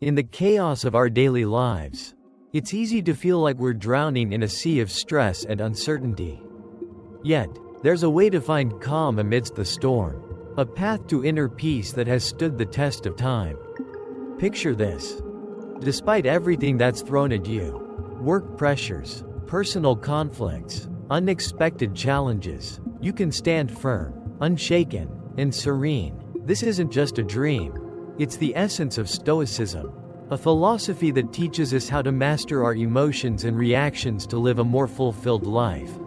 In the chaos of our daily lives, it's easy to feel like we're drowning in a sea of stress and uncertainty. Yet, there's a way to find calm amidst the storm, a path to inner peace that has stood the test of time. Picture this. Despite everything that's thrown at you, work pressures, personal conflicts, unexpected challenges, you can stand firm, unshaken, and serene. This isn't just a dream. It's the essence of Stoicism, a philosophy that teaches us how to master our emotions and reactions to live a more fulfilled life.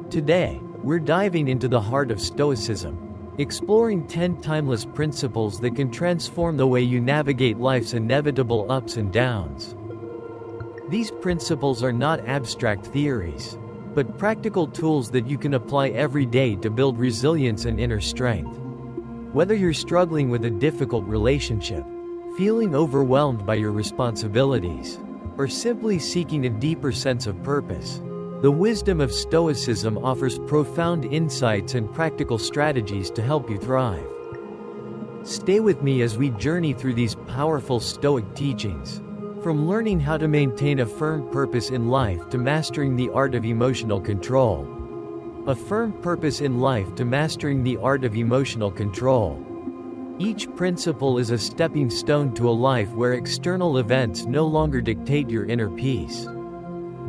Today, we're diving into the heart of Stoicism, exploring 10 timeless principles that can transform the way you navigate life's inevitable ups and downs. These principles are not abstract theories, but practical tools that you can apply every day to build resilience and inner strength. Whether you're struggling with a difficult relationship, feeling overwhelmed by your responsibilities, or simply seeking a deeper sense of purpose, the wisdom of Stoicism offers profound insights and practical strategies to help you thrive. Stay with me as we journey through these powerful Stoic teachings, from learning how to maintain a firm purpose in life to mastering the art of emotional control. A firm purpose in life to mastering the art of emotional control. Each principle is a stepping stone to a life where external events no longer dictate your inner peace.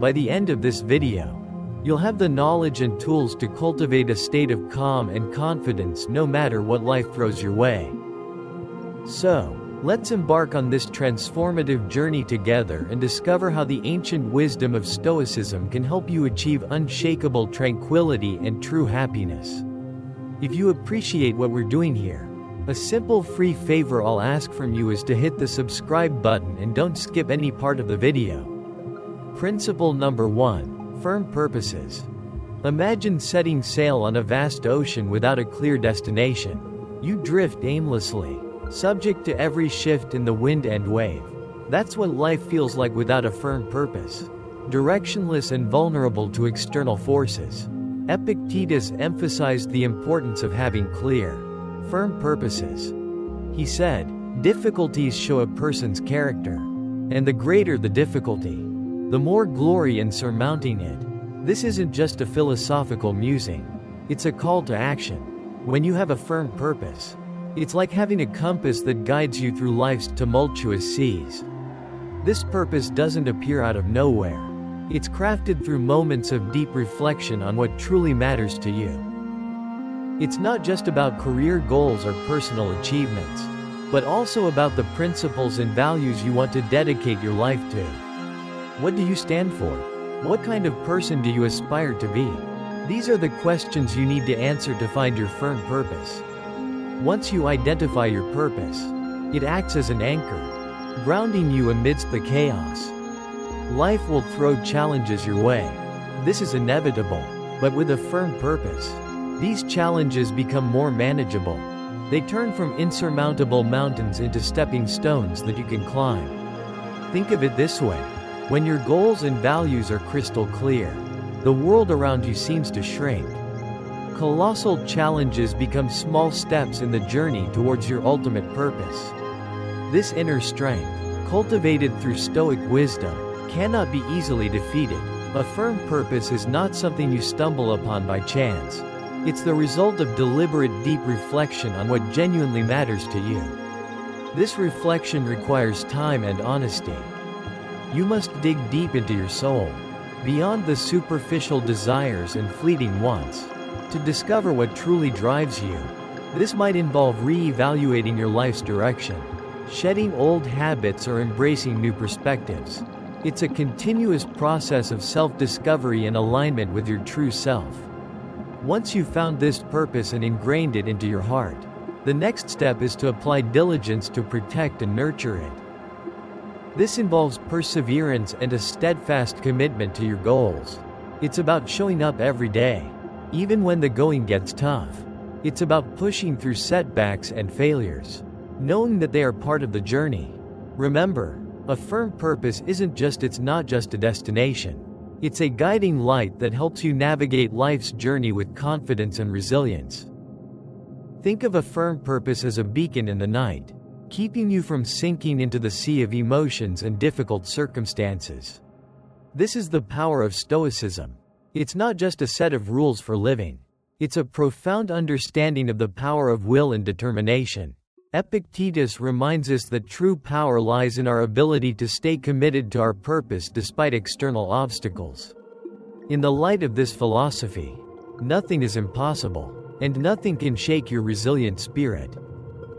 By the end of this video, you'll have the knowledge and tools to cultivate a state of calm and confidence no matter what life throws your way. So, let's embark on this transformative journey together and discover how the ancient wisdom of Stoicism can help you achieve unshakable tranquility and true happiness. If you appreciate what we're doing here, a simple free favor I'll ask from you is to hit the subscribe button and don't skip any part of the video. Principle number 1. Firm purposes. Imagine setting sail on a vast ocean without a clear destination. You drift aimlessly, subject to every shift in the wind and wave. That's what life feels like without a firm purpose. Directionless and vulnerable to external forces. Epictetus emphasized the importance of having clear, firm purposes. He said, "Difficulties show a person's character. And the greater the difficulty, the more glory in surmounting it." This isn't just a philosophical musing. It's a call to action. When you have a firm purpose, it's like having a compass that guides you through life's tumultuous seas. This purpose doesn't appear out of nowhere. It's crafted through moments of deep reflection on what truly matters to you. It's not just about career goals or personal achievements, but also about the principles and values you want to dedicate your life to. What do you stand for? What kind of person do you aspire to be? These are the questions you need to answer to find your firm purpose. Once you identify your purpose, it acts as an anchor, grounding you amidst the chaos. Life will throw challenges your way. This is inevitable, but with a firm purpose, these challenges become more manageable. They turn from insurmountable mountains into stepping stones that you can climb. Think of it this way. When your goals and values are crystal clear, the world around you seems to shrink. Colossal challenges become small steps in the journey towards your ultimate purpose. This inner strength, cultivated through Stoic wisdom, cannot be easily defeated. A firm purpose is not something you stumble upon by chance. It's the result of deliberate, deep reflection on what genuinely matters to you. This reflection requires time and honesty. You must dig deep into your soul, beyond the superficial desires and fleeting wants, to discover what truly drives you. This might involve re-evaluating your life's direction, shedding old habits or embracing new perspectives. It's a continuous process of self-discovery and alignment with your true self. Once you've found this purpose and ingrained it into your heart, the next step is to apply diligence to protect and nurture it. This involves perseverance and a steadfast commitment to your goals. It's about showing up every day, even when the going gets tough. It's about pushing through setbacks and failures, knowing that they are part of the journey. Remember, a firm purpose it's not just a destination. It's a guiding light that helps you navigate life's journey with confidence and resilience. Think of a firm purpose as a beacon in the night, keeping you from sinking into the sea of emotions and difficult circumstances. This is the power of Stoicism. It's not just a set of rules for living. It's a profound understanding of the power of will and determination. Epictetus reminds us that true power lies in our ability to stay committed to our purpose despite external obstacles. In the light of this philosophy, nothing is impossible, and nothing can shake your resilient spirit.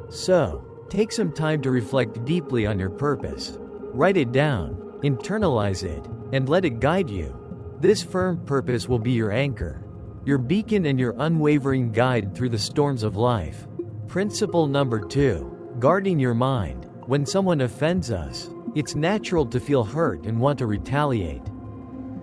So, take some time to reflect deeply on your purpose. Write it down, internalize it, and let it guide you. This firm purpose will be your anchor, your beacon and your unwavering guide through the storms of life. Principle number 2. Guarding your mind. When someone offends us, it's natural to feel hurt and want to retaliate.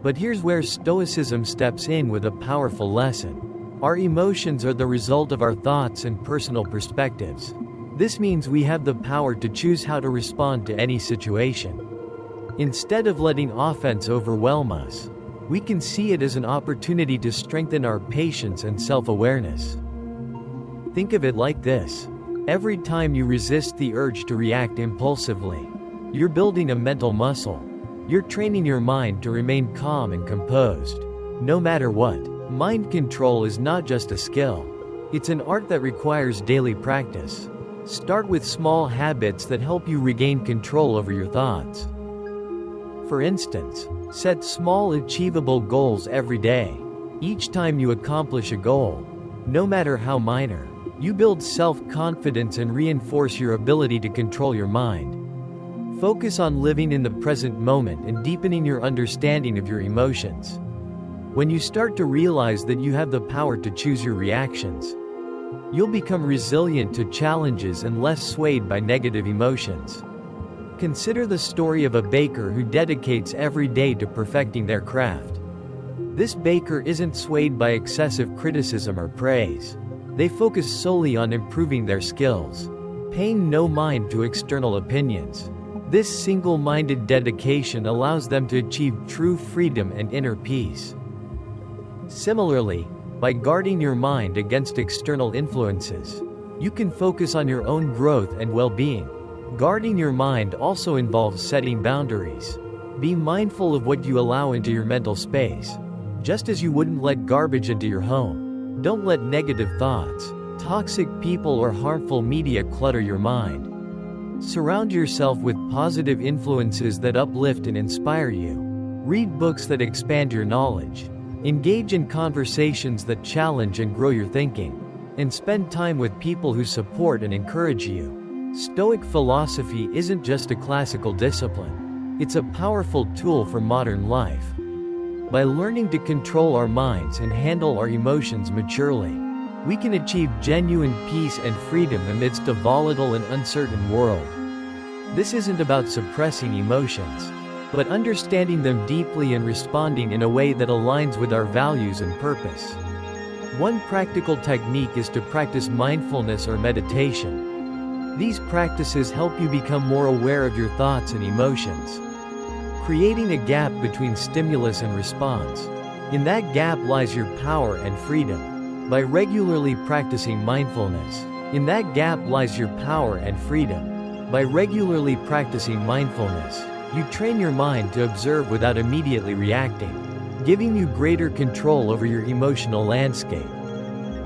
But here's where Stoicism steps in with a powerful lesson. Our emotions are the result of our thoughts and personal perspectives. This means we have the power to choose how to respond to any situation. Instead of letting offense overwhelm us, we can see it as an opportunity to strengthen our patience and self-awareness. Think of it like this. Every time you resist the urge to react impulsively, you're building a mental muscle. You're training your mind to remain calm and composed, no matter what. Mind control is not just a skill. It's an art that requires daily practice. Start with small habits that help you regain control over your thoughts. For instance, set small achievable goals every day. Each time you accomplish a goal, no matter how minor, you build self-confidence and reinforce your ability to control your mind. Focus on living in the present moment and deepening your understanding of your emotions. When you start to realize that you have the power to choose your reactions, you'll become resilient to challenges and less swayed by negative emotions. Consider the story of a baker who dedicates every day to perfecting their craft. This baker isn't swayed by excessive criticism or praise. They focus solely on improving their skills, paying no mind to external opinions. This single-minded dedication allows them to achieve true freedom and inner peace. Similarly, by guarding your mind against external influences, you can focus on your own growth and well-being. Guarding your mind also involves setting boundaries. Be mindful of what you allow into your mental space. Just as you wouldn't let garbage into your home, don't let negative thoughts, toxic people or harmful media clutter your mind. Surround yourself with positive influences that uplift and inspire you. Read books that expand your knowledge. Engage in conversations that challenge and grow your thinking. And spend time with people who support and encourage you. Stoic philosophy isn't just a classical discipline. It's a powerful tool for modern life. By learning to control our minds and handle our emotions maturely, we can achieve genuine peace and freedom amidst a volatile and uncertain world. This isn't about suppressing emotions, but understanding them deeply and responding in a way that aligns with our values and purpose. One practical technique is to practice mindfulness or meditation. These practices help you become more aware of your thoughts and emotions, creating a gap between stimulus and response. In that gap lies your power and freedom. By regularly practicing mindfulness, in that gap lies your power and freedom. By regularly practicing mindfulness, you train your mind to observe without immediately reacting, giving you greater control over your emotional landscape.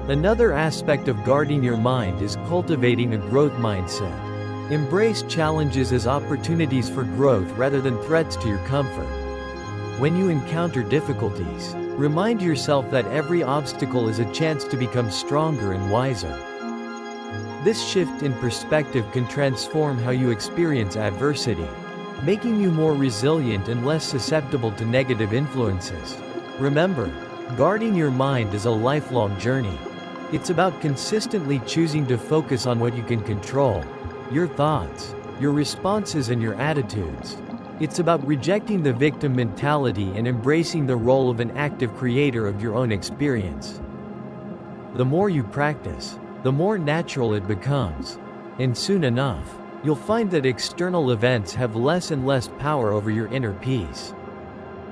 Another aspect of guarding your mind is cultivating a growth mindset. Embrace challenges as opportunities for growth rather than threats to your comfort. When you encounter difficulties, remind yourself that every obstacle is a chance to become stronger and wiser. This shift in perspective can transform how you experience adversity, making you more resilient and less susceptible to negative influences. Remember, guarding your mind is a lifelong journey. It's about consistently choosing to focus on what you can control: your thoughts, your responses, and your attitudes. It's about rejecting the victim mentality and embracing the role of an active creator of your own experience. The more you practice, the more natural it becomes. And soon enough, you'll find that external events have less and less power over your inner peace.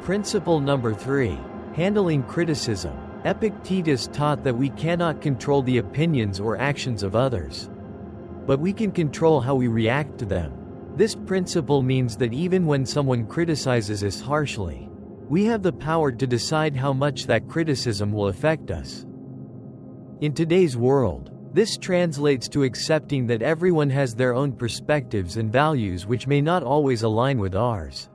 Principle number 3. Handling criticism. Epictetus taught that we cannot control the opinions or actions of others. but we can control how we react to them. This principle means that even when someone criticizes us harshly, we have the power to decide how much that criticism will affect us. In today's world, this translates to accepting that everyone has their own perspectives and values which may not always align with ours.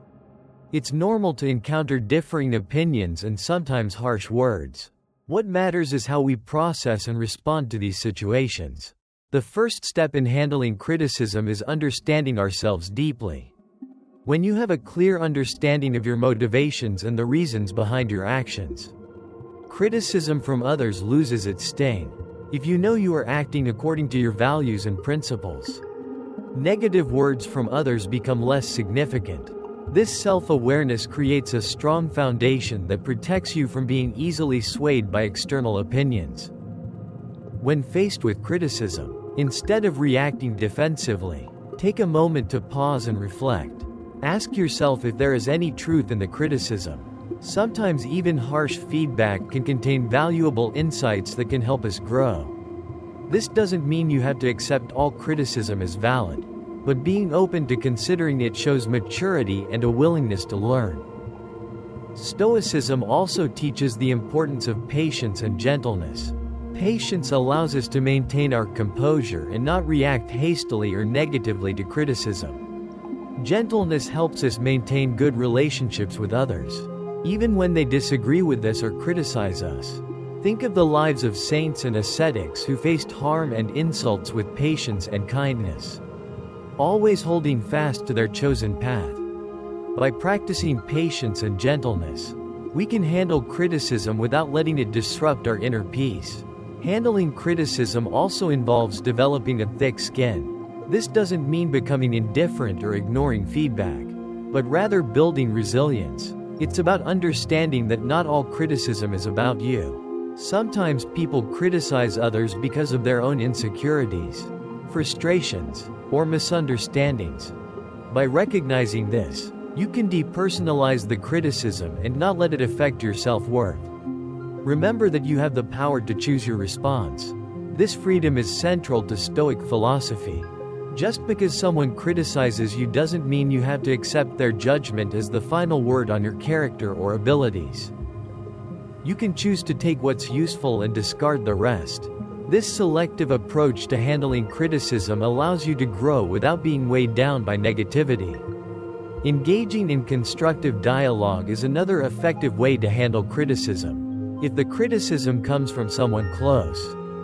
It's normal to encounter differing opinions and sometimes harsh words. What matters is how we process and respond to these situations. The first step in handling criticism is understanding ourselves deeply. When you have a clear understanding of your motivations and the reasons behind your actions, criticism from others loses its sting. If you know you are acting according to your values and principles, negative words from others become less significant. This self-awareness creates a strong foundation that protects you from being easily swayed by external opinions. When faced with criticism, instead of reacting defensively, take a moment to pause and reflect. Ask yourself if there is any truth in the criticism. Sometimes even harsh feedback can contain valuable insights that can help us grow. This doesn't mean you have to accept all criticism as valid, but being open to considering it shows maturity and a willingness to learn. Stoicism also teaches the importance of patience and gentleness. Patience allows us to maintain our composure and not react hastily or negatively to criticism. Gentleness helps us maintain good relationships with others, even when they disagree with us or criticize us. Think of the lives of saints and ascetics who faced harm and insults with patience and kindness, always holding fast to their chosen path. By practicing patience and gentleness, we can handle criticism without letting it disrupt our inner peace. Handling criticism also involves developing a thick skin. This doesn't mean becoming indifferent or ignoring feedback, but rather building resilience. It's about understanding that not all criticism is about you. Sometimes people criticize others because of their own insecurities, frustrations, or misunderstandings. By recognizing this, you can depersonalize the criticism and not let it affect your self-worth. Remember that you have the power to choose your response. This freedom is central to Stoic philosophy. Just because someone criticizes you doesn't mean you have to accept their judgment as the final word on your character or abilities. You can choose to take what's useful and discard the rest. This selective approach to handling criticism allows you to grow without being weighed down by negativity. Engaging in constructive dialogue is another effective way to handle criticism. If the criticism comes from someone close,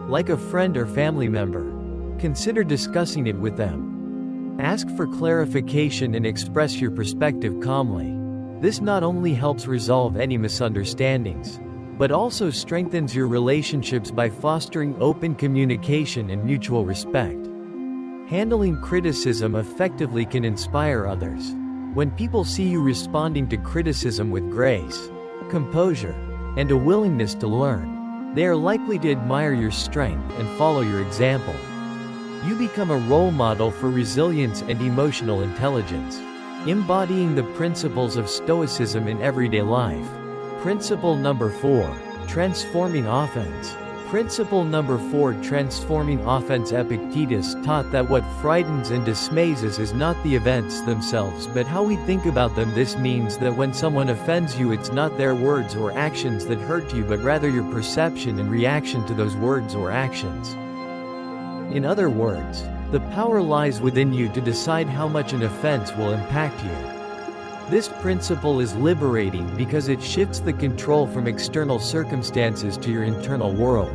like a friend or family member, consider discussing it with them. Ask for clarification and express your perspective calmly. This not only helps resolve any misunderstandings, but also strengthens your relationships by fostering open communication and mutual respect. Handling criticism effectively can inspire others. When people see you responding to criticism with grace, composure, and a willingness to learn, they are likely to admire your strength and follow your example. You become a role model for resilience and emotional intelligence, embodying the principles of Stoicism in everyday life. Principle number 4. Transforming offense. Principle number 4. Transforming offense. Epictetus taught that what frightens and dismays us is not the events themselves but how we think about them. This means that when someone offends you, it's not their words or actions that hurt you but rather your perception and reaction to those words or actions. In other words, the power lies within you to decide how much an offense will impact you. This principle is liberating because it shifts the control from external circumstances to your internal world.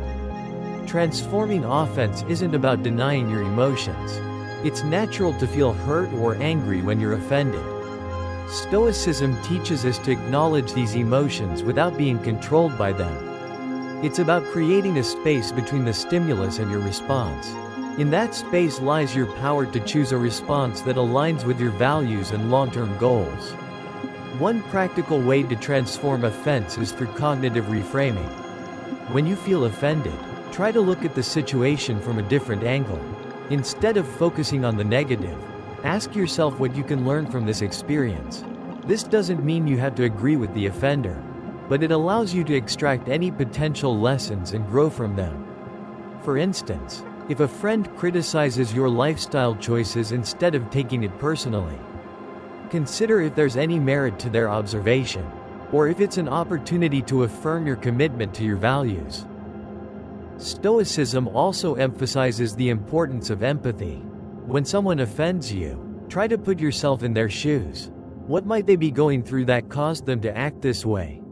Transforming offense isn't about denying your emotions. It's natural to feel hurt or angry when you're offended. Stoicism teaches us to acknowledge these emotions without being controlled by them. It's about creating a space between the stimulus and your response. In that space lies your power to choose a response that aligns with your values and long-term goals. One practical way to transform offense is through cognitive reframing. When you feel offended, try to look at the situation from a different angle. Instead of focusing on the negative, ask yourself what you can learn from this experience. This doesn't mean you have to agree with the offender, but it allows you to extract any potential lessons and grow from them. For instance, If a friend criticizes your lifestyle choices instead of taking it personally, consider if there's any merit to their observation, or if it's an opportunity to affirm your commitment to your values. Stoicism also emphasizes the importance of empathy. When someone offends you, try to put yourself in their shoes. What might they be going through that caused them to act this way?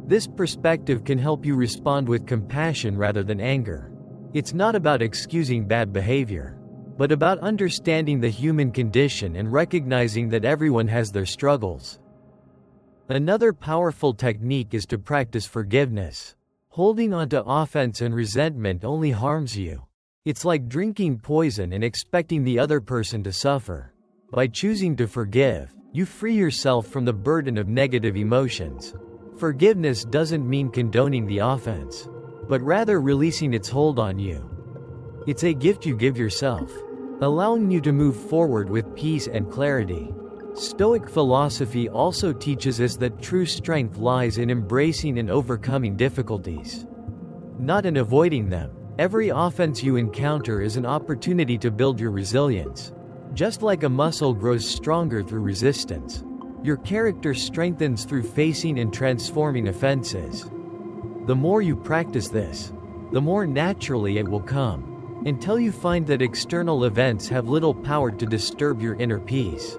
This perspective can help you respond with compassion rather than anger. It's not about excusing bad behavior, but about understanding the human condition and recognizing that everyone has their struggles. Another powerful technique is to practice forgiveness. Holding on to offense and resentment only harms you. It's like drinking poison and expecting the other person to suffer. By choosing to forgive, you free yourself from the burden of negative emotions. Forgiveness doesn't mean condoning the offense, but rather releasing its hold on you. It's a gift you give yourself, allowing you to move forward with peace and clarity. Stoic philosophy also teaches us that true strength lies in embracing and overcoming difficulties, not in avoiding them. Every offense you encounter is an opportunity to build your resilience. Just like a muscle grows stronger through resistance, your character strengthens through facing and transforming offenses. The more you practice this, the more naturally it will come, until you find that external events have little power to disturb your inner peace.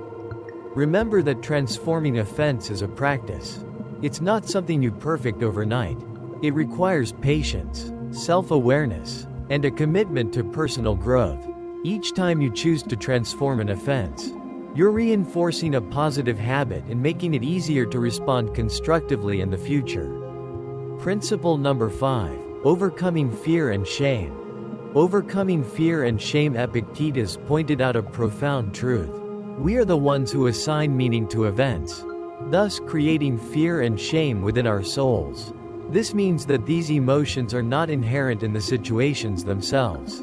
Remember that transforming offense is a practice. It's not something you perfect overnight. It requires patience, self-awareness, and a commitment to personal growth. Each time you choose to transform an offense, you're reinforcing a positive habit and making it easier to respond constructively in the future. Principle number 5. Overcoming fear and shame. Overcoming fear and shame. Epictetus pointed out a profound truth. We are the ones who assign meaning to events, thus creating fear and shame within our souls. This means that these emotions are not inherent in the situations themselves,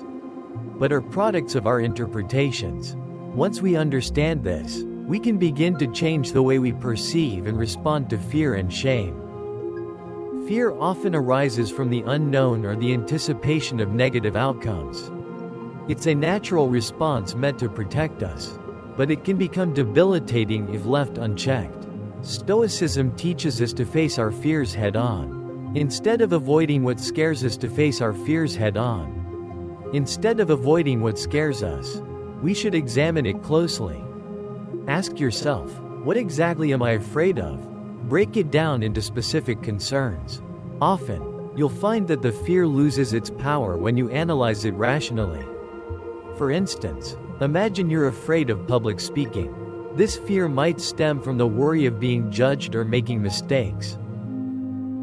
but are products of our interpretations. Once we understand this, we can begin to change the way we perceive and respond to fear and shame. Fear often arises from the unknown or the anticipation of negative outcomes. It's a natural response meant to protect us, but it can become debilitating if left unchecked. Stoicism teaches us to face our fears head-on. Instead of avoiding what scares us, to face our fears head-on. Instead of avoiding what scares us, we should examine it closely. Ask yourself, what exactly am I afraid of? Break it down into specific concerns. Often, you'll find that the fear loses its power when you analyze it rationally. For instance, imagine you're afraid of public speaking. This fear might stem from the worry of being judged or making mistakes.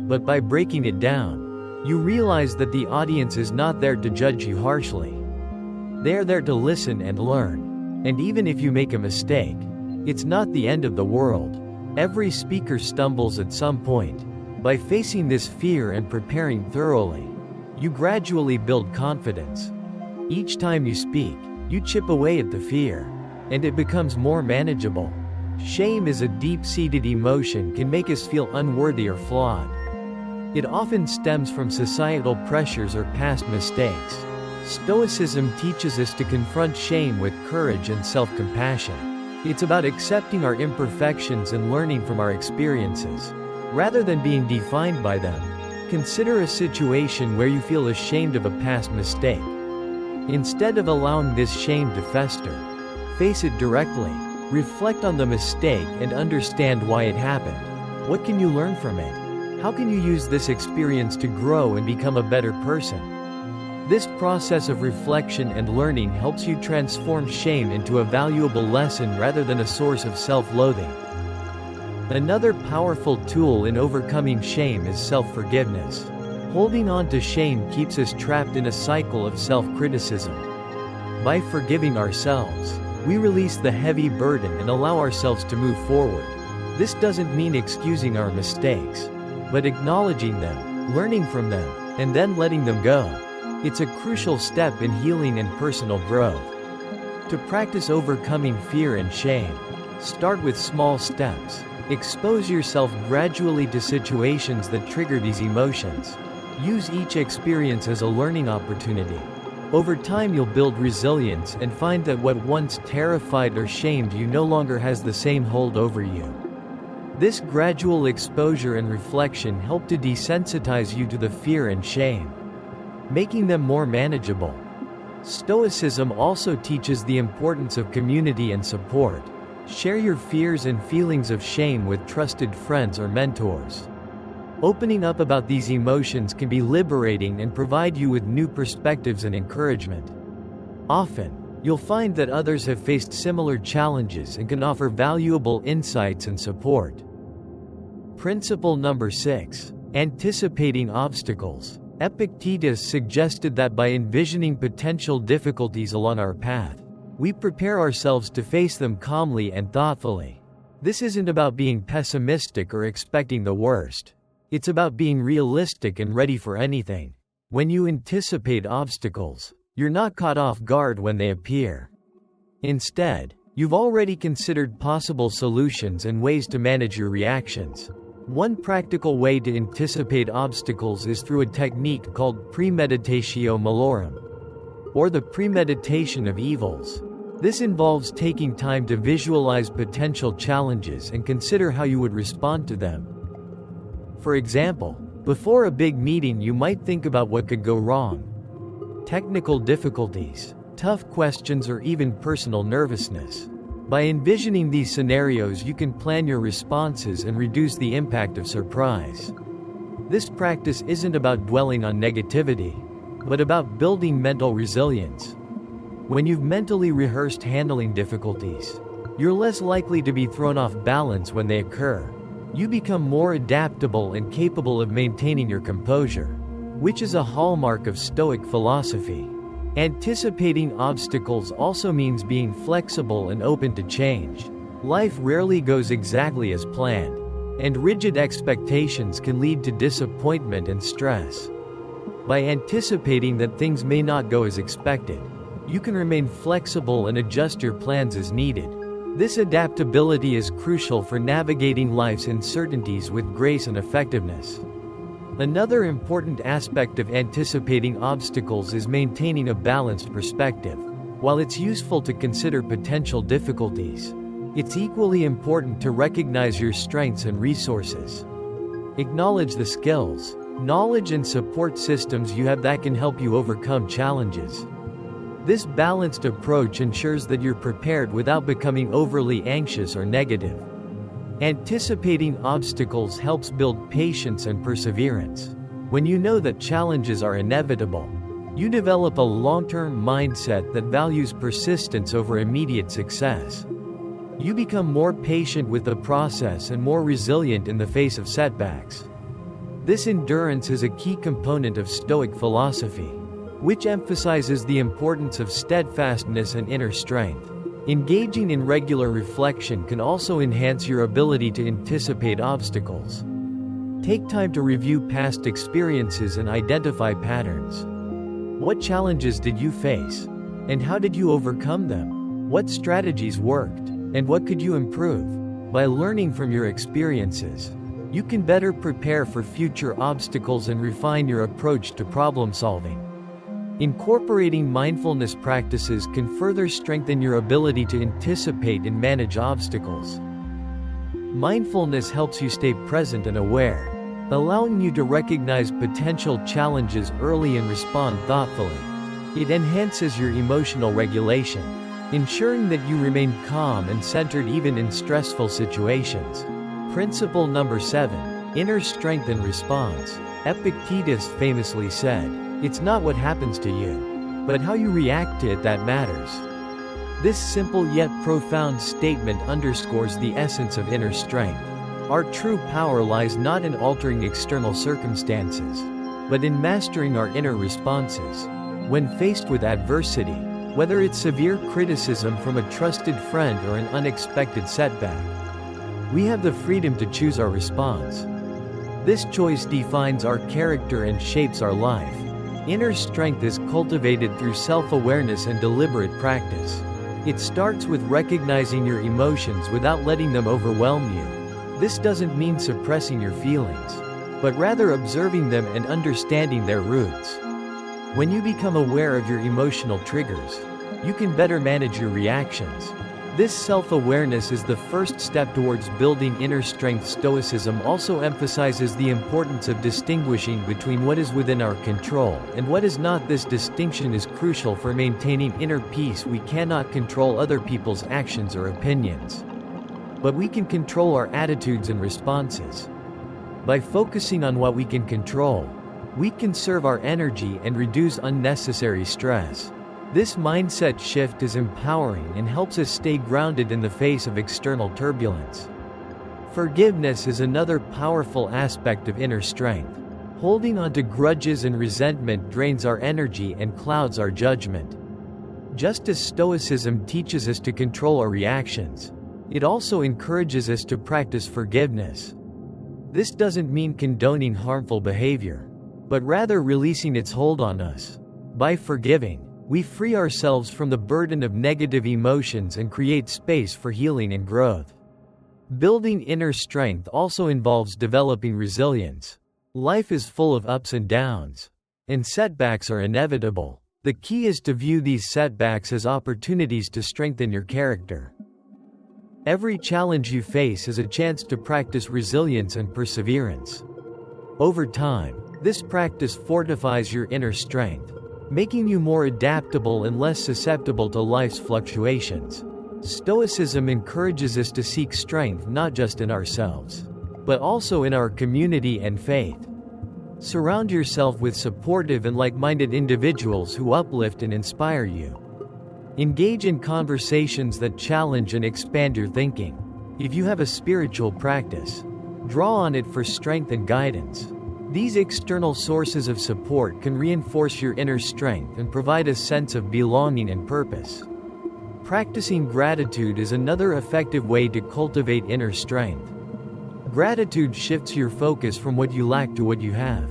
But by breaking it down, you realize that the audience is not there to judge you harshly. They are there to listen and learn. And even if you make a mistake, it's not the end of the world. Every speaker stumbles at some point. By facing this fear and preparing thoroughly, you gradually build confidence. Each time you speak, you chip away at the fear, and it becomes more manageable. Shame is a deep-seated emotion, can make us feel unworthy or flawed. It often stems from societal pressures or past mistakes. Stoicism teaches us to confront shame with courage and self-compassion. It's about accepting our imperfections and learning from our experiences, rather than being defined by them. Consider a situation where you feel ashamed of a past mistake. Instead of allowing this shame to fester, face it directly. Reflect on the mistake and understand why it happened. What can you learn from it? How can you use this experience to grow and become a better person? This process of reflection and learning helps you transform shame into a valuable lesson rather than a source of self-loathing. Another powerful tool in overcoming shame is self-forgiveness. Holding on to shame keeps us trapped in a cycle of self-criticism. By forgiving ourselves, we release the heavy burden and allow ourselves to move forward. This doesn't mean excusing our mistakes, but acknowledging them, learning from them, and then letting them go. It's a crucial step in healing and personal growth. To practice overcoming fear and shame, start with small steps. Expose yourself gradually to situations that trigger these emotions. Use each experience as a learning opportunity. Over time you'll build resilience and find that what once terrified or shamed you no longer has the same hold over you. This gradual exposure and reflection help to desensitize you to the fear and shame, making them more manageable. Stoicism also teaches the importance of community and support. Share your fears and feelings of shame with trusted friends or mentors. Opening up about these emotions can be liberating and provide you with new perspectives and encouragement. Often, you'll find that others have faced similar challenges and can offer valuable insights and support. Principle number 6. Anticipating obstacles. Epictetus suggested that by envisioning potential difficulties along our path, we prepare ourselves to face them calmly and thoughtfully. This isn't about being pessimistic or expecting the worst. It's about being realistic and ready for anything. When you anticipate obstacles, you're not caught off guard when they appear. Instead, you've already considered possible solutions and ways to manage your reactions. One practical way to anticipate obstacles is through a technique called premeditatio malorum, or the premeditation of evils. This involves taking time to visualize potential challenges and consider how you would respond to them. For example, before a big meeting you might think about what could go wrong. Technical difficulties, tough questions, or even personal nervousness. By envisioning these scenarios you can plan your responses and reduce the impact of surprise. This practice isn't about dwelling on negativity, but about building mental resilience. When you've mentally rehearsed handling difficulties, you're less likely to be thrown off balance when they occur. You become more adaptable and capable of maintaining your composure, which is a hallmark of Stoic philosophy. Anticipating obstacles also means being flexible and open to change. Life rarely goes exactly as planned, and rigid expectations can lead to disappointment and stress. By anticipating that things may not go as expected, you can remain flexible and adjust your plans as needed. This adaptability is crucial for navigating life's uncertainties with grace and effectiveness. Another important aspect of anticipating obstacles is maintaining a balanced perspective. While it's useful to consider potential difficulties, it's equally important to recognize your strengths and resources. Acknowledge the skills, knowledge, and support systems you have that can help you overcome challenges. This balanced approach ensures that you're prepared without becoming overly anxious or negative. Anticipating obstacles helps build patience and perseverance. When you know that challenges are inevitable, you develop a long-term mindset that values persistence over immediate success. You become more patient with the process and more resilient in the face of setbacks. This endurance is a key component of Stoic philosophy, which emphasizes the importance of steadfastness and inner strength. Engaging in regular reflection can also enhance your ability to anticipate obstacles. Take time to review past experiences and identify patterns. What challenges did you face? And how did you overcome them? What strategies worked? And what could you improve? By learning from your experiences, you can better prepare for future obstacles and refine your approach to problem solving. Incorporating mindfulness practices can further strengthen your ability to anticipate and manage obstacles. Mindfulness helps you stay present and aware, allowing you to recognize potential challenges early and respond thoughtfully. It enhances your emotional regulation, ensuring that you remain calm and centered even in stressful situations. Principle number 7. Inner strength and response. Epictetus famously said, "It's not what happens to you, but how you react to it that matters." This simple yet profound statement underscores the essence of inner strength. Our true power lies not in altering external circumstances, but in mastering our inner responses. When faced with adversity, whether it's severe criticism from a trusted friend or an unexpected setback, we have the freedom to choose our response. This choice defines our character and shapes our life. Inner strength is cultivated through self-awareness and deliberate practice. It starts with recognizing your emotions without letting them overwhelm you. This doesn't mean suppressing your feelings, but rather observing them and understanding their roots. When you become aware of your emotional triggers, you can better manage your reactions. This self-awareness is the first step towards building inner strength. Stoicism also emphasizes the importance of distinguishing between what is within our control and what is not. This distinction is crucial for maintaining inner peace. We cannot control other people's actions or opinions, but we can control our attitudes and responses. By focusing on what we can control, we conserve our energy and reduce unnecessary stress. This mindset shift is empowering and helps us stay grounded in the face of external turbulence. Forgiveness is another powerful aspect of inner strength. Holding on to grudges and resentment drains our energy and clouds our judgment. Just as Stoicism teaches us to control our reactions, it also encourages us to practice forgiveness. This doesn't mean condoning harmful behavior, but rather releasing its hold on us. By forgiving, we free ourselves from the burden of negative emotions and create space for healing and growth. Building inner strength also involves developing resilience. Life is full of ups and downs, and setbacks are inevitable. The key is to view these setbacks as opportunities to strengthen your character. Every challenge you face is a chance to practice resilience and perseverance. Over time, this practice fortifies your inner strength, making you more adaptable and less susceptible to life's fluctuations. Stoicism encourages us to seek strength not just in ourselves, but also in our community and faith. Surround yourself with supportive and like-minded individuals who uplift and inspire you. Engage in conversations that challenge and expand your thinking. If you have a spiritual practice, draw on it for strength and guidance. These external sources of support can reinforce your inner strength and provide a sense of belonging and purpose. Practicing gratitude is another effective way to cultivate inner strength. Gratitude shifts your focus from what you lack to what you have.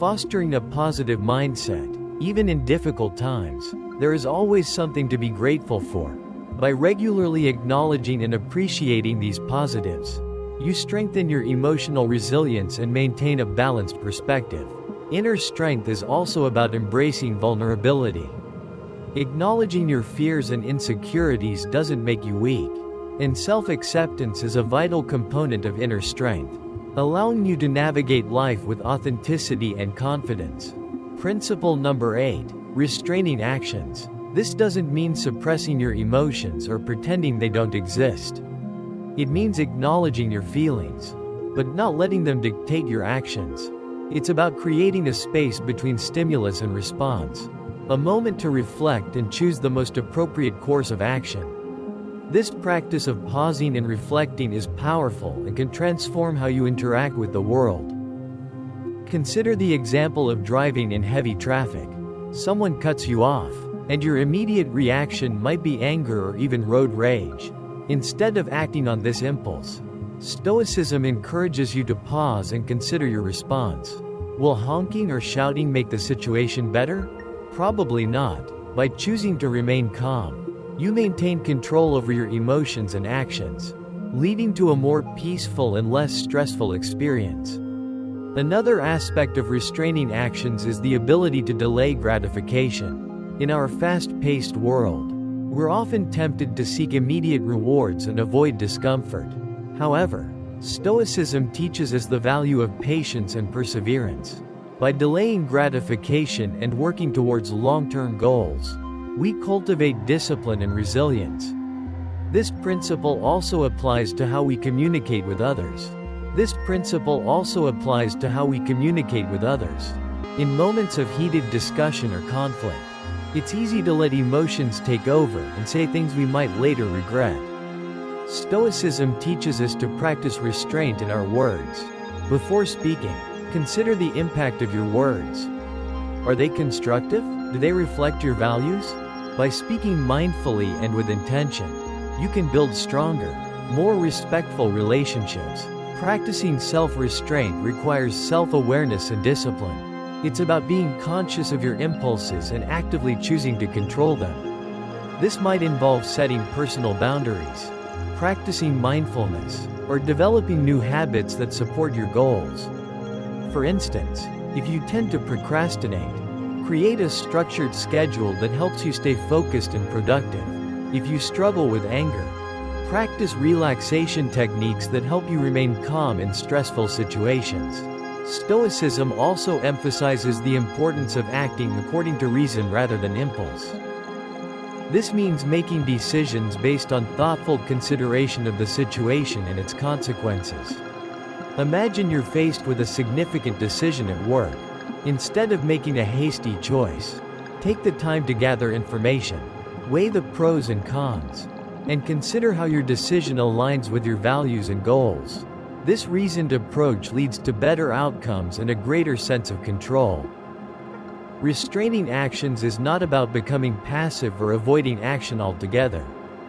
Fostering a positive mindset, even in difficult times, there is always something to be grateful for. By regularly acknowledging and appreciating these positives, you strengthen your emotional resilience and maintain a balanced perspective. Inner strength is also about embracing vulnerability. Acknowledging your fears and insecurities doesn't make you weak, and self-acceptance is a vital component of inner strength, allowing you to navigate life with authenticity and confidence. Principle number 8: restraining actions. This doesn't mean suppressing your emotions or pretending they don't exist. It means acknowledging your feelings, but not letting them dictate your actions. It's about creating a space between stimulus and response, a moment to reflect and choose the most appropriate course of action. This practice of pausing and reflecting is powerful and can transform how you interact with the world. Consider the example of driving in heavy traffic. Someone cuts you off, and your immediate reaction might be anger or even road rage. Instead of acting on this impulse, Stoicism encourages you to pause and consider your response. Will honking or shouting make the situation better? Probably not. By choosing to remain calm, you maintain control over your emotions and actions, leading to a more peaceful and less stressful experience. Another aspect of restraining actions is the ability to delay gratification. In our fast-paced world, we're often tempted to seek immediate rewards and avoid discomfort. However, Stoicism teaches us the value of patience and perseverance. By delaying gratification and working towards long-term goals, we cultivate discipline and resilience. This principle also applies to how we communicate with others. In moments of heated discussion or conflict, it's easy to let emotions take over and say things we might later regret. Stoicism teaches us to practice restraint in our words. Before speaking, consider the impact of your words. Are they constructive? Do they reflect your values? By speaking mindfully and with intention, you can build stronger, more respectful relationships. Practicing self-restraint requires self-awareness and discipline. It's about being conscious of your impulses and actively choosing to control them. This might involve setting personal boundaries, practicing mindfulness, or developing new habits that support your goals. For instance, if you tend to procrastinate, Create a structured schedule that helps you stay focused and productive. If you struggle with anger, practice relaxation techniques that help you remain calm in stressful situations. Stoicism also emphasizes the importance of acting according to reason rather than impulse. This means making decisions based on thoughtful consideration of the situation and its consequences. Imagine you're faced with a significant decision at work. Instead of making a hasty choice, take the time to gather information, weigh the pros and cons, and consider how your decision aligns with your values and goals. This reasoned approach leads to better outcomes and a greater sense of control. Restraining actions is not about becoming passive or avoiding action altogether.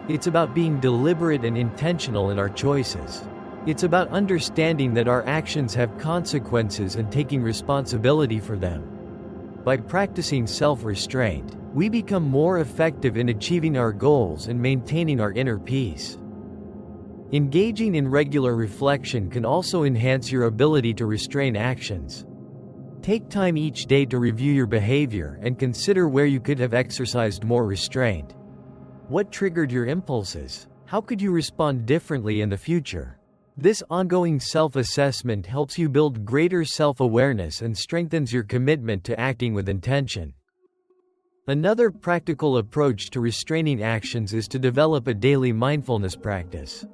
It's about being deliberate and intentional in our choices. It's about understanding that our actions have consequences and taking responsibility for them. By practicing self-restraint, we become more effective in achieving our goals and maintaining our inner peace. Engaging in regular reflection can also enhance your ability to restrain actions. Take time each day to review your behavior and consider where you could have exercised more restraint. What triggered your impulses? How could you respond differently in the future? This ongoing self-assessment helps you build greater self-awareness and strengthens your commitment to acting with intention. Another practical approach to restraining actions is to develop a daily mindfulness practice.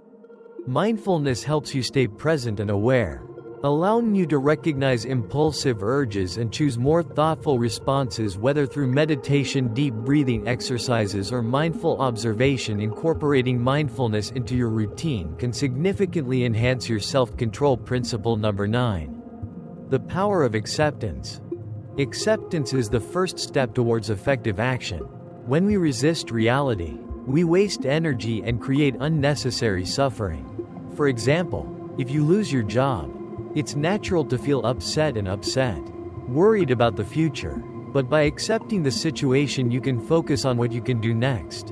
Mindfulness helps you stay present and aware, allowing you to recognize impulsive urges and choose more thoughtful responses, whether through meditation, deep breathing exercises, or mindful observation. Incorporating mindfulness into your routine can significantly enhance your self-control. Principle number 9. The power of acceptance. Acceptance is the first step towards effective action. When we resist reality, we waste energy and create unnecessary suffering. For example, if you lose your job, it's natural to feel upset, worried about the future, but by accepting the situation you can focus on what you can do next.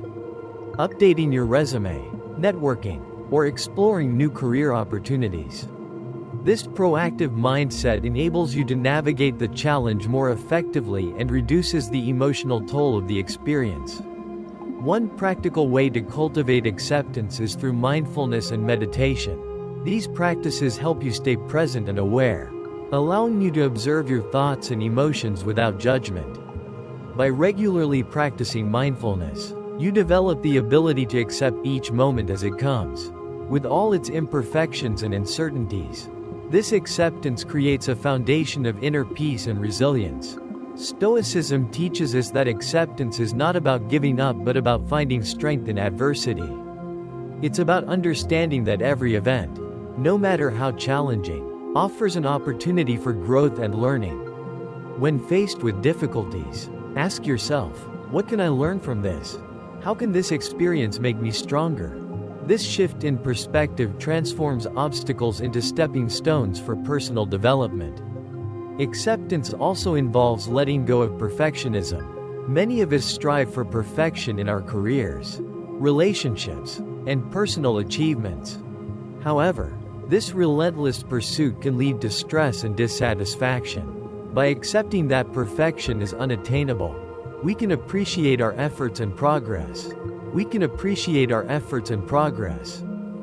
Updating your resume, networking, or exploring new career opportunities. This proactive mindset enables you to navigate the challenge more effectively and reduces the emotional toll of the experience. One practical way to cultivate acceptance is through mindfulness and meditation. These practices help you stay present and aware, allowing you to observe your thoughts and emotions without judgment. By regularly practicing mindfulness, you develop the ability to accept each moment as it comes, with all its imperfections and uncertainties. This acceptance creates a foundation of inner peace and resilience. Stoicism teaches us that acceptance is not about giving up but about finding strength in adversity. It's about understanding that every event, no matter how challenging, offers an opportunity for growth and learning. When faced with difficulties, ask yourself, what can I learn from this? How can this experience make me stronger? This shift in perspective transforms obstacles into stepping stones for personal development. Acceptance also involves letting go of perfectionism. Many of us strive for perfection in our careers, relationships, and personal achievements. However, this relentless pursuit can lead to stress and dissatisfaction. By accepting that perfection is unattainable, we can appreciate our efforts and progress.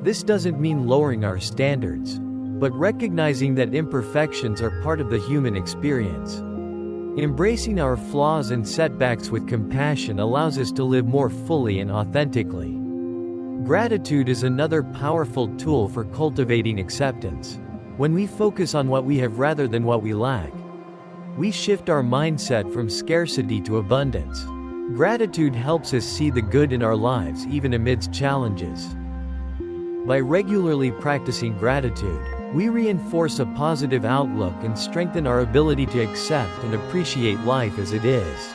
This doesn't mean lowering our standards, but recognizing that imperfections are part of the human experience. Embracing our flaws and setbacks with compassion allows us to live more fully and authentically. Gratitude is another powerful tool for cultivating acceptance. When we focus on what we have rather than what we lack, we shift our mindset from scarcity to abundance. Gratitude helps us see the good in our lives even amidst challenges. By regularly practicing gratitude, we reinforce a positive outlook and strengthen our ability to accept and appreciate life as it is.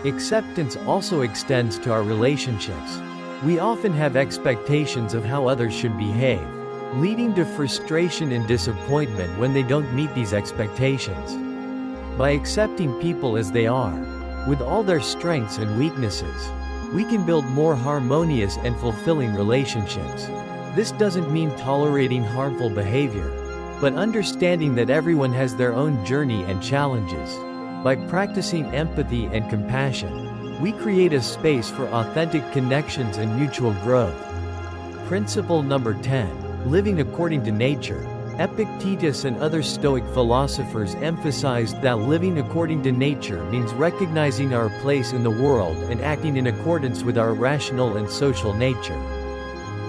Acceptance also extends to our relationships. We often have expectations of how others should behave, leading to frustration and disappointment when they don't meet these expectations. By accepting people as they are, with all their strengths and weaknesses, we can build more harmonious and fulfilling relationships. This doesn't mean tolerating harmful behavior, but understanding that everyone has their own journey and challenges. By practicing empathy and compassion, we create a space for authentic connections and mutual growth. Principle number 10. Living according to nature. Epictetus and other Stoic philosophers emphasized that living according to nature means recognizing our place in the world and acting in accordance with our rational and social nature.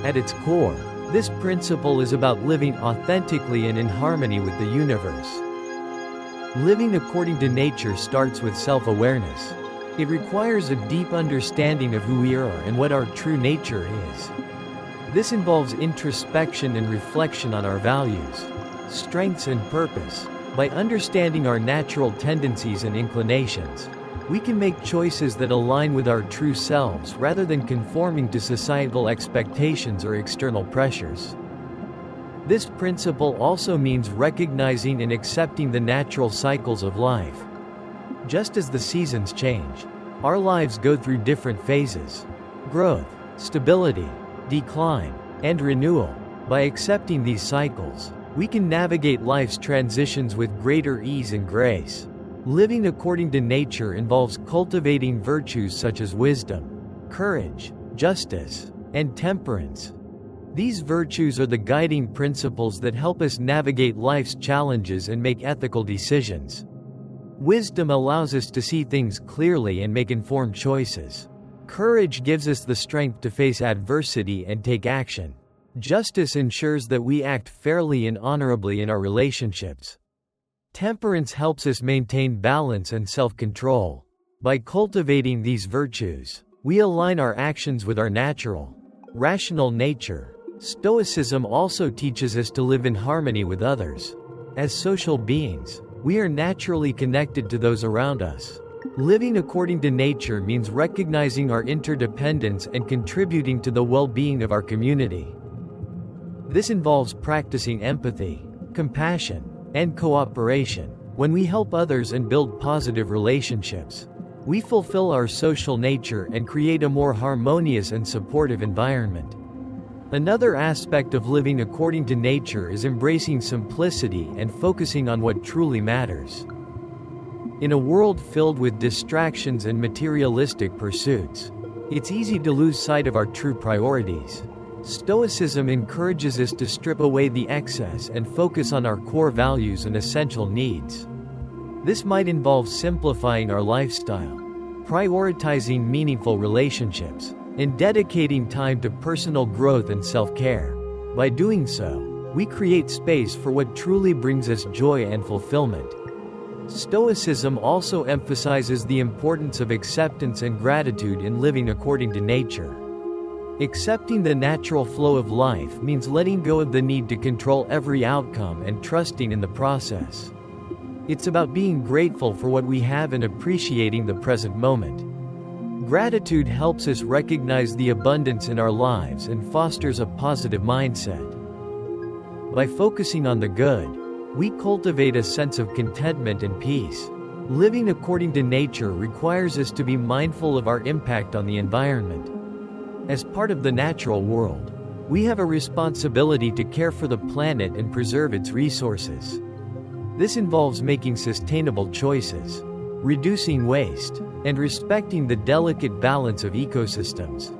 At its core, this principle is about living authentically and in harmony with the universe. Living according to nature starts with self-awareness. It requires a deep understanding of who we are and what our true nature is. This involves introspection and reflection on our values, strengths and purpose. By understanding our natural tendencies and inclinations, we can make choices that align with our true selves rather than conforming to societal expectations or external pressures. This principle also means recognizing and accepting the natural cycles of life. Just as the seasons change, our lives go through different phases: growth, stability, decline, and renewal. By accepting these cycles, we can navigate life's transitions with greater ease and grace. Living according to nature involves cultivating virtues such as wisdom, courage, justice, and temperance. These virtues are the guiding principles that help us navigate life's challenges and make ethical decisions. Wisdom allows us to see things clearly and make informed choices. Courage gives us the strength to face adversity and take action. Justice ensures that we act fairly and honorably in our relationships. Temperance helps us maintain balance and self-control. By cultivating these virtues, we align our actions with our natural, rational nature. Stoicism also teaches us to live in harmony with others. As social beings, we are naturally connected to those around us. Living according to nature means recognizing our interdependence and contributing to the well-being of our community. This involves practicing empathy, compassion, and cooperation. When we help others and build positive relationships, we fulfill our social nature and create a more harmonious and supportive environment. Another aspect of living according to nature is embracing simplicity and focusing on what truly matters. In a world filled with distractions and materialistic pursuits, it's easy to lose sight of our true priorities. Stoicism encourages us to strip away the excess and focus on our core values and essential needs. This might involve simplifying our lifestyle, prioritizing meaningful relationships, and dedicating time to personal growth and self-care. By doing so, we create space for what truly brings us joy and fulfillment. Stoicism also emphasizes the importance of acceptance and gratitude in living according to nature. Accepting the natural flow of life means letting go of the need to control every outcome and trusting in the process. It's about being grateful for what we have and appreciating the present moment. Gratitude helps us recognize the abundance in our lives and fosters a positive mindset. By focusing on the good, we cultivate a sense of contentment and peace. Living according to nature requires us to be mindful of our impact on the environment. As part of the natural world, we have a responsibility to care for the planet and preserve its resources. This involves making sustainable choices, reducing waste, and respecting the delicate balance of ecosystems.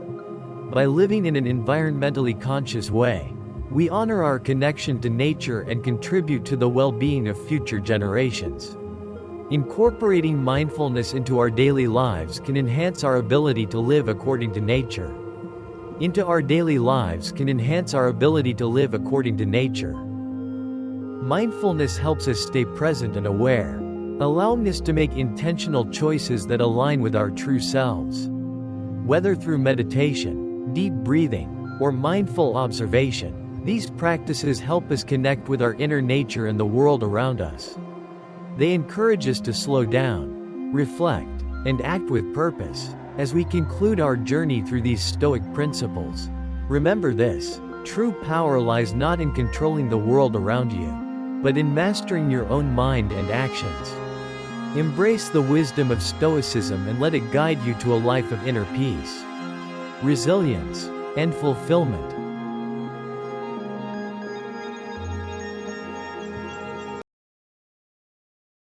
By living in an environmentally conscious way, we honor our connection to nature and contribute to the well-being of future generations. Incorporating mindfulness into our daily lives can enhance our ability to live according to nature. Mindfulness helps us stay present and aware, allowing us to make intentional choices that align with our true selves. Whether through meditation, deep breathing, or mindful observation, these practices help us connect with our inner nature and the world around us. They encourage us to slow down, reflect, and act with purpose. As we conclude our journey through these Stoic principles, remember this: true power lies not in controlling the world around you, but in mastering your own mind and actions. Embrace the wisdom of Stoicism and let it guide you to a life of inner peace, resilience, and fulfillment.